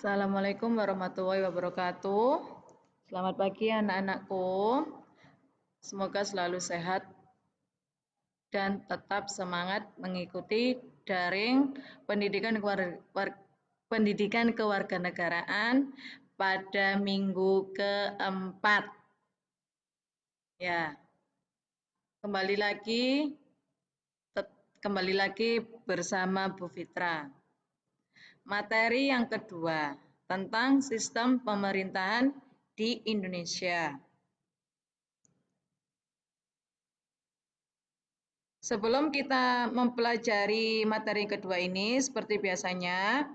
Assalamualaikum warahmatullahi wabarakatuh. Selamat pagi anak-anakku. Semoga selalu sehat dan tetap semangat mengikuti daring pendidikan kewarganegaraan pada minggu keempat. Ya, kembali lagi bersama Bu Fitra. Materi yang kedua tentang sistem pemerintahan di Indonesia. Sebelum kita mempelajari materi kedua ini, seperti biasanya,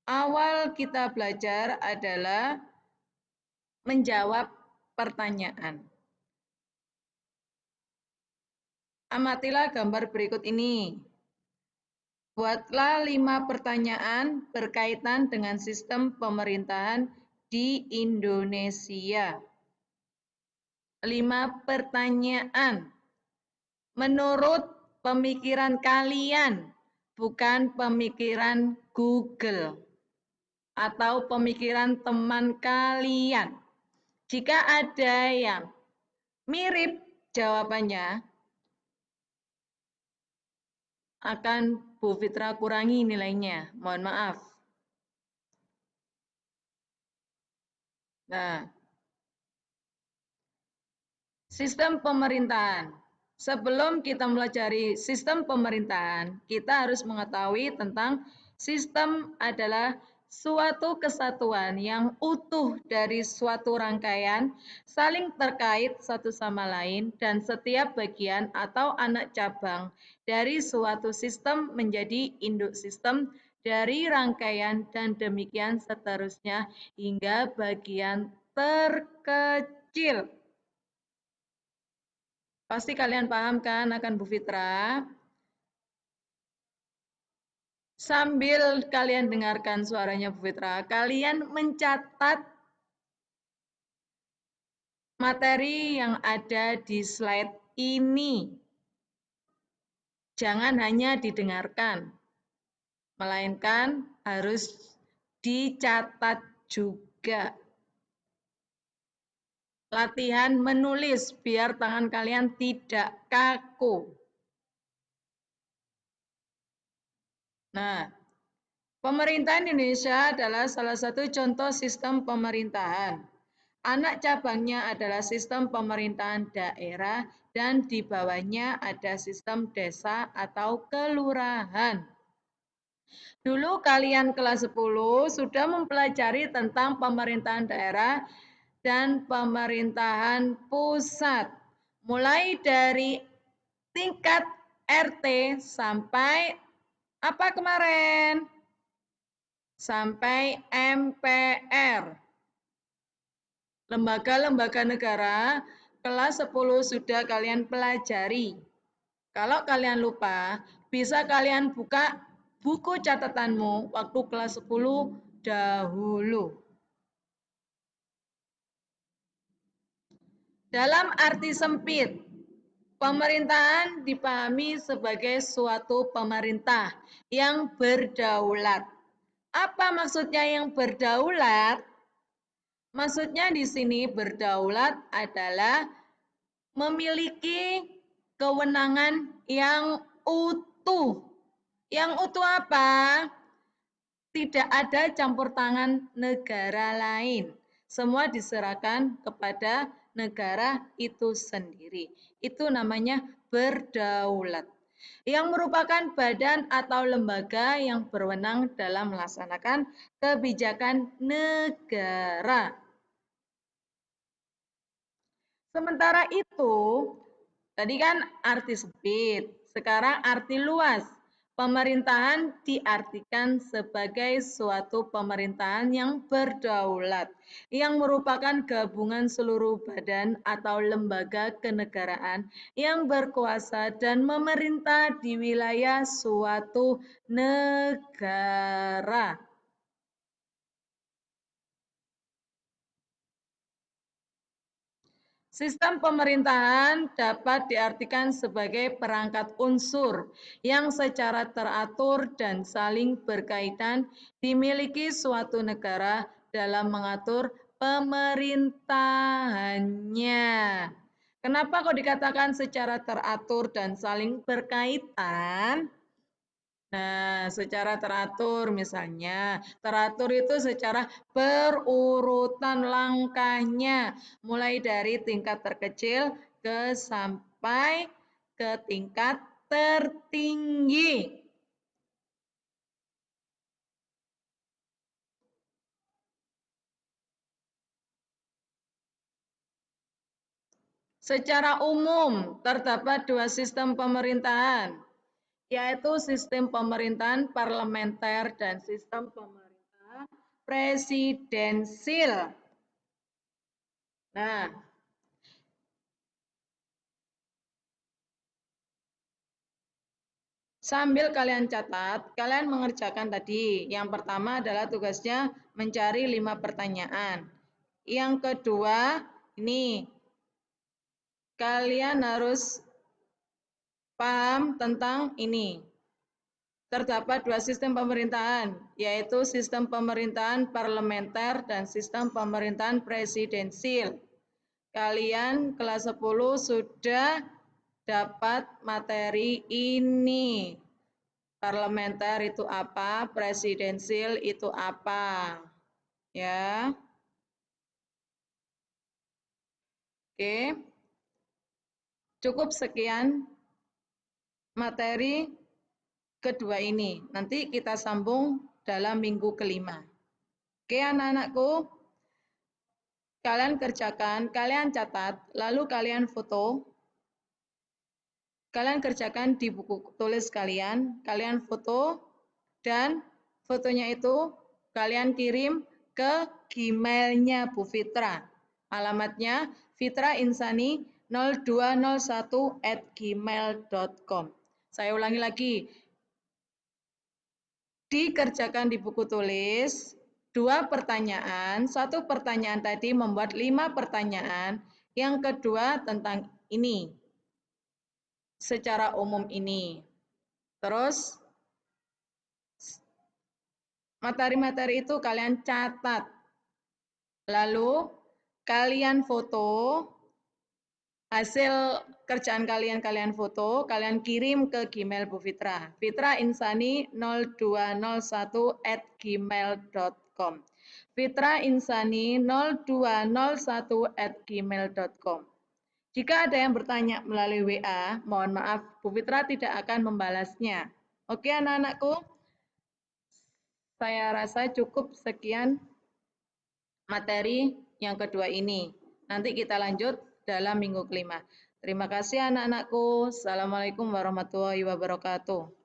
awal kita belajar adalah menjawab pertanyaan. Amatilah gambar berikut ini. Buatlah 5 pertanyaan berkaitan dengan sistem pemerintahan di Indonesia. 5 pertanyaan. Menurut pemikiran kalian, bukan pemikiran Google atau pemikiran teman kalian. Jika ada yang mirip jawabannya, akan Bu Fitra kurangi nilainya. Mohon maaf. Nah, sistem pemerintahan. Sebelum kita mempelajari sistem pemerintahan, kita harus mengetahui tentang sistem adalah suatu kesatuan yang utuh dari suatu rangkaian, saling terkait satu sama lain, dan setiap bagian atau anak cabang dari suatu sistem menjadi induk sistem dari rangkaian dan demikian seterusnya hingga bagian terkecil. Pasti kalian paham kan akan Bu Fitra? Sambil kalian dengarkan suaranya Bu Fitra, kalian mencatat materi yang ada di slide ini. Jangan hanya didengarkan, melainkan harus dicatat juga. Latihan menulis biar tangan kalian tidak kaku. Nah, pemerintahan Indonesia adalah salah satu contoh sistem pemerintahan. Anak cabangnya adalah sistem pemerintahan daerah dan di bawahnya ada sistem desa atau kelurahan. Dulu kalian kelas 10 sudah mempelajari tentang pemerintahan daerah dan pemerintahan pusat. Mulai dari tingkat RT sampai apa kemarin? Sampai MPR. Lembaga-lembaga negara kelas 10 sudah kalian pelajari. Kalau kalian lupa, bisa kalian buka buku catatanmu waktu kelas 10 dahulu. Dalam arti sempit, pemerintahan dipahami sebagai suatu pemerintah yang berdaulat. Apa maksudnya yang berdaulat? Maksudnya di sini berdaulat adalah memiliki kewenangan yang utuh. Yang utuh apa? Tidak ada campur tangan negara lain. Semua diserahkan kepada negara itu sendiri. Itu namanya berdaulat. Yang merupakan badan atau lembaga yang berwenang dalam melaksanakan kebijakan negara. Sementara itu, tadi kan arti sempit, sekarang arti luas. Pemerintahan diartikan sebagai suatu pemerintahan yang berdaulat, yang merupakan gabungan seluruh badan atau lembaga kenegaraan yang berkuasa dan memerintah di wilayah suatu negara. Sistem pemerintahan dapat diartikan sebagai perangkat unsur yang secara teratur dan saling berkaitan dimiliki suatu negara dalam mengatur pemerintahannya. Kenapa kok dikatakan secara teratur dan saling berkaitan? Nah, secara teratur misalnya, teratur itu secara berurutan langkahnya, mulai dari tingkat terkecil sampai ke tingkat tertinggi. Secara umum, terdapat dua sistem pemerintahan, yaitu sistem pemerintahan parlementer dan sistem pemerintahan presidensil. Nah, sambil kalian catat, kalian mengerjakan tadi. Yang pertama adalah tugasnya mencari 5 pertanyaan. Yang kedua, ini kalian harus paham tentang ini. Terdapat dua sistem pemerintahan, yaitu sistem pemerintahan parlementer dan sistem pemerintahan presidensil. Kalian kelas 10 sudah dapat materi ini. Parlementer itu apa, presidensil itu apa. Ya. Oke. Cukup sekian materi kedua ini. Nanti kita sambung dalam minggu kelima. Oke anak-anakku, kalian kerjakan, kalian catat, lalu kalian foto. Kalian kerjakan di buku tulis kalian foto, dan fotonya itu kalian kirim ke Gmail-nya Bu Fitra. Alamatnya fitraInsani0201@gmail.com. Saya ulangi lagi. Dikerjakan di buku tulis 2 pertanyaan, 1 pertanyaan tadi membuat 5 pertanyaan, yang kedua tentang ini. Secara umum ini. Terus materi-materi itu kalian catat. Lalu kalian foto hasil kerjaan kalian foto, kalian kirim ke Gmail Bu Fitra. fitraInsani0201@gmail.com. fitraInsani0201@gmail.com. Jika ada yang bertanya melalui WA, mohon maaf, Bu Fitra tidak akan membalasnya. Oke anak-anakku, saya rasa cukup sekian materi yang kedua ini. Nanti kita lanjut dalam minggu kelima. Terima kasih anak-anakku. Assalamualaikum warahmatullahi wabarakatuh.